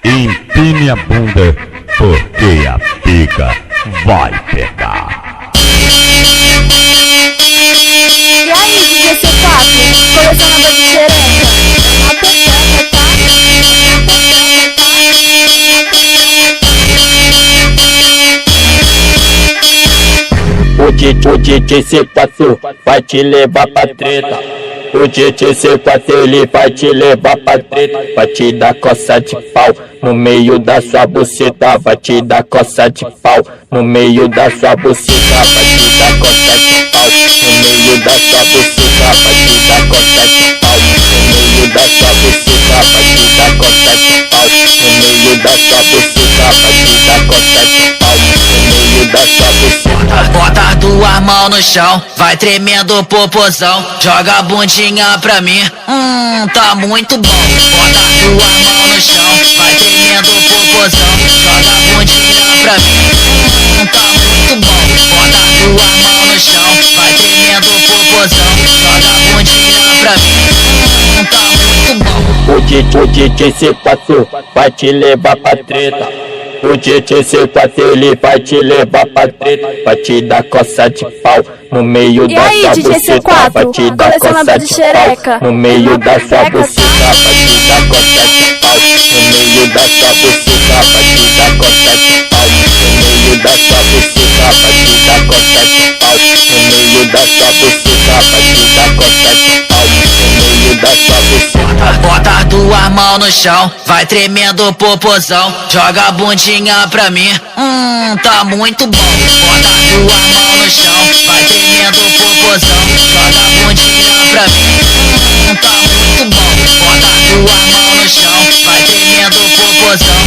Empine a bunda, porque a pica vai pegar. E aí, DJ C4, colecionador de xereca, na pepeca, tá? O DJ C4 vai te levar pra treta. O DJ C4 ele vai te levar pra treta. Vai te dar coça de pau no meio da sua buceta. Vai te dar coça de pau no meio da sua buceta. Vai te dar coça de pau no meio da sua buceta. Vai te dar coça de pau no meio da sua buceta. Vai te dar coça de pau no meio da sua buceta. Vai te dar coça de pau no meio da sua buceta. Bota as duas mãos no chão, vai tremendo o popozão. Joga a bundinha pra mim, tá muito bom. Bota as duas mãos no chão, vai tremendo o popozão. Joga a bundinha pra mim, tá muito bom. Bota as duas mãos no chão, vai tremendo o popozão. Joga a bundinha pra mim, tá muito bom. O DJ C4 vai te levar pra treta. O DJ C4 ele vai te levar pra treta. Vai te dar coça de pau no meio da aí, sua DJ buceta. C4, Vai te dar colecionador coça de de xereca, pau no meio na da sua pepeca, buceta. Vai te dar coça de pau no meio da sua buceta. Vai te dar coça de pau no meio da sua buceta. Vai te dar coça de pau no meio da sua buceta. Vai te dar coça de pau no meio da sua buceta. Bota as duas mãos no chão, vai tremendo o popozão. Joga a bundinha pra mim, tá muito bom. Bota as duas mãos no chão, vai tremendo o popozão. Joga a bundinha pra mim, tá muito bom. Bota as duas mãos no chão, vai tremendo o popozão.